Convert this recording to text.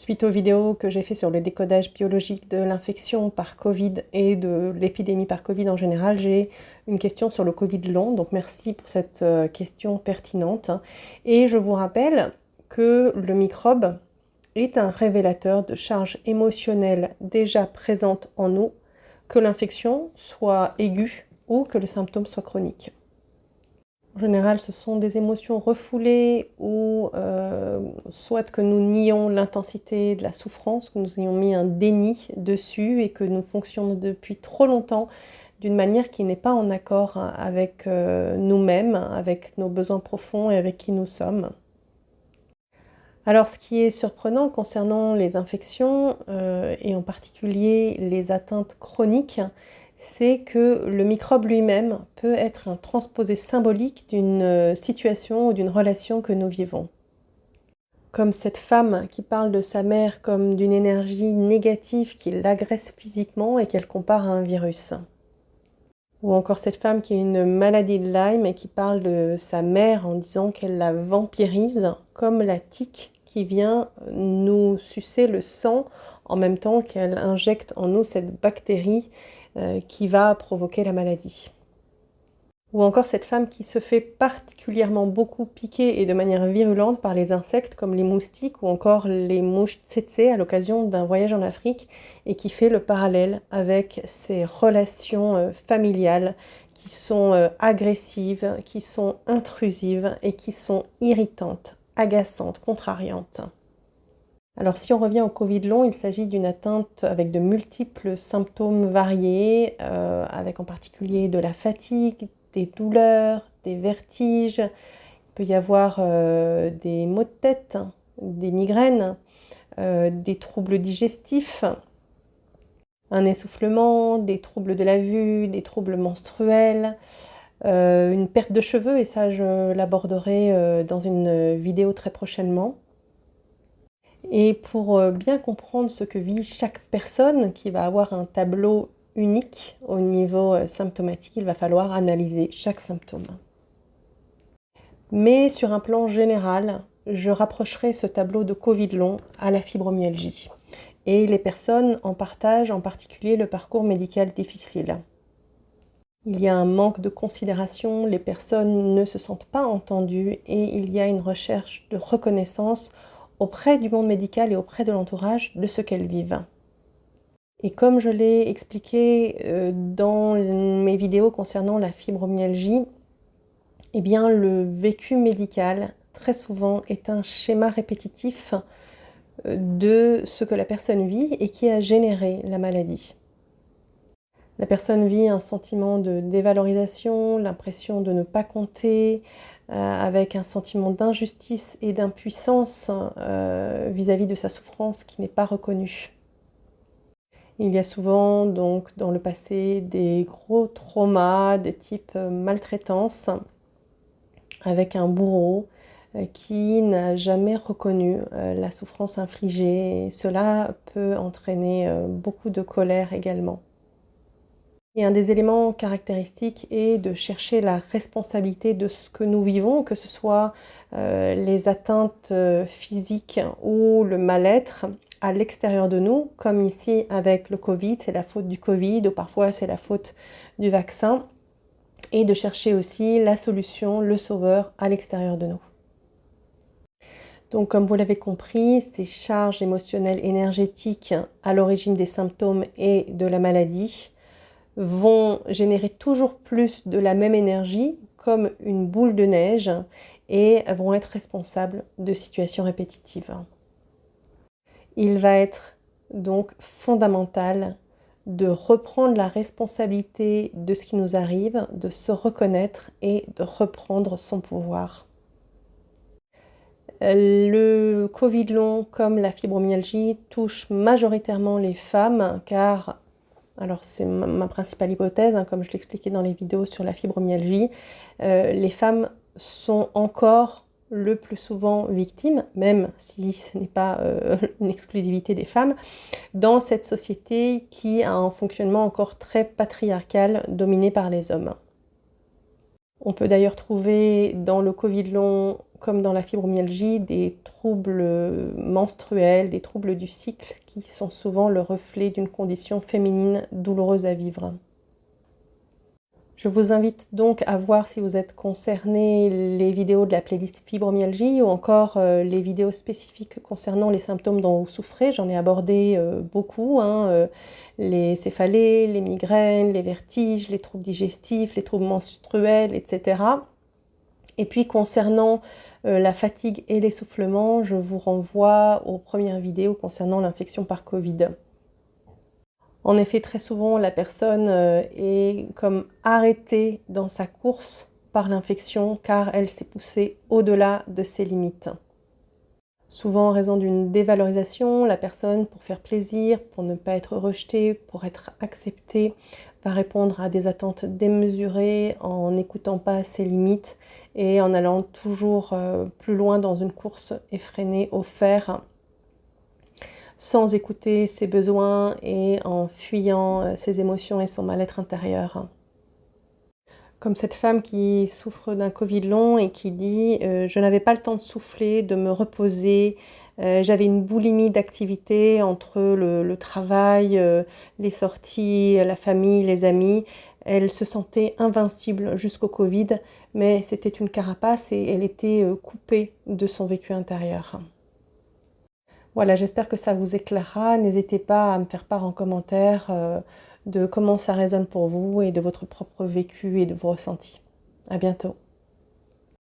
Suite aux vidéos que j'ai fait sur le décodage biologique de l'infection par Covid et de l'épidémie par Covid en général, j'ai une question sur le Covid long. Donc merci pour cette question pertinente. Et je vous rappelle que le microbe est un révélateur de charges émotionnelles déjà présentes en nous, que l'infection soit aiguë ou que le symptôme soit chronique. En général, ce sont des émotions refoulées ou soit que nous nions l'intensité de la souffrance, que nous ayons mis un déni dessus et que nous fonctionnons depuis trop longtemps d'une manière qui n'est pas en accord avec nous-mêmes, avec nos besoins profonds et avec qui nous sommes. Alors, ce qui est surprenant concernant les infections, et en particulier les atteintes chroniques, c'est que le microbe lui-même peut être un transposé symbolique d'une situation ou d'une relation que nous vivons. Comme cette femme qui parle de sa mère comme d'une énergie négative qui l'agresse physiquement et qu'elle compare à un virus. Ou encore cette femme qui a une maladie de Lyme et qui parle de sa mère en disant qu'elle la vampirise, comme la tique qui vient nous sucer le sang en même temps qu'elle injecte en nous cette bactérie qui va provoquer la maladie. Ou encore cette femme qui se fait particulièrement beaucoup piquer et de manière virulente par les insectes comme les moustiques ou encore les mouches tsetse à l'occasion d'un voyage en Afrique et qui fait le parallèle avec ces relations familiales qui sont agressives, qui sont intrusives et qui sont irritantes, agaçantes, contrariantes. Alors si on revient au Covid long, il s'agit d'une atteinte avec de multiples symptômes variés, avec en particulier de la fatigue, des douleurs, des vertiges. Il peut y avoir des maux de tête, des migraines, des troubles digestifs, un essoufflement, des troubles de la vue, des troubles menstruels, une perte de cheveux, et ça je l'aborderai dans une vidéo très prochainement. Et pour bien comprendre ce que vit chaque personne qui va avoir un tableau unique au niveau symptomatique, il va falloir analyser chaque symptôme. Mais sur un plan général, je rapprocherai ce tableau de Covid long à la fibromyalgie. Et les personnes en partagent en particulier le parcours médical difficile. Il y a un manque de considération, les personnes ne se sentent pas entendues et il y a une recherche de reconnaissance auprès du monde médical et auprès de l'entourage de ce qu'elles vivent. Et comme je l'ai expliqué dans mes vidéos concernant la fibromyalgie, eh bien le vécu médical, très souvent, est un schéma répétitif de ce que la personne vit et qui a généré la maladie. La personne vit un sentiment de dévalorisation, l'impression de ne pas compter, avec un sentiment d'injustice et d'impuissance vis-à-vis de sa souffrance qui n'est pas reconnue. Il y a souvent donc dans le passé des gros traumas de type maltraitance avec un bourreau qui n'a jamais reconnu la souffrance infligée et cela peut entraîner beaucoup de colère également. Et un des éléments caractéristiques est de chercher la responsabilité de ce que nous vivons, que ce soit les atteintes physiques ou le mal-être à l'extérieur de nous, comme ici avec le Covid, c'est la faute du Covid ou parfois c'est la faute du vaccin, et de chercher aussi la solution, le sauveur à l'extérieur de nous. Donc comme vous l'avez compris, ces charges émotionnelles énergétiques à l'origine des symptômes et de la maladie vont générer toujours plus de la même énergie comme une boule de neige et vont être responsables de situations répétitives. Il va être donc fondamental de reprendre la responsabilité de ce qui nous arrive, de se reconnaître et de reprendre son pouvoir. Le Covid long comme la fibromyalgie touche majoritairement les femmes car, alors c'est ma principale hypothèse, comme je l'expliquais dans les vidéos sur la fibromyalgie, les femmes sont encore le plus souvent victimes, même si ce n'est pas une exclusivité des femmes, dans cette société qui a un fonctionnement encore très patriarcal dominé par les hommes. On peut d'ailleurs trouver dans le Covid long comme dans la fibromyalgie, des troubles menstruels, des troubles du cycle qui sont souvent le reflet d'une condition féminine douloureuse à vivre. Je vous invite donc à voir si vous êtes concerné les vidéos de la playlist fibromyalgie ou encore les vidéos spécifiques concernant les symptômes dont vous souffrez. J'en ai abordé beaucoup, les céphalées, les migraines, les vertiges, les troubles digestifs, les troubles menstruels, etc. Et puis concernant la fatigue et l'essoufflement, je vous renvoie aux premières vidéos concernant l'infection par Covid. En effet, très souvent, la personne est comme arrêtée dans sa course par l'infection car elle s'est poussée au-delà de ses limites. Souvent en raison d'une dévalorisation, la personne, pour faire plaisir, pour ne pas être rejetée, pour être acceptée, va répondre à des attentes démesurées en n'écoutant pas ses limites et en allant toujours plus loin dans une course effrénée au fer, sans écouter ses besoins et en fuyant ses émotions et son mal-être intérieur. Comme cette femme qui souffre d'un Covid long et qui dit je n'avais pas le temps de souffler, de me reposer, j'avais une boulimie d'activité entre le travail, les sorties, la famille, les amis. Elle se sentait invincible jusqu'au Covid, mais c'était une carapace et elle était coupée de son vécu intérieur. Voilà, j'espère que ça vous éclairera. N'hésitez pas à me faire part en commentaire de comment ça résonne pour vous et de votre propre vécu et de vos ressentis. À bientôt.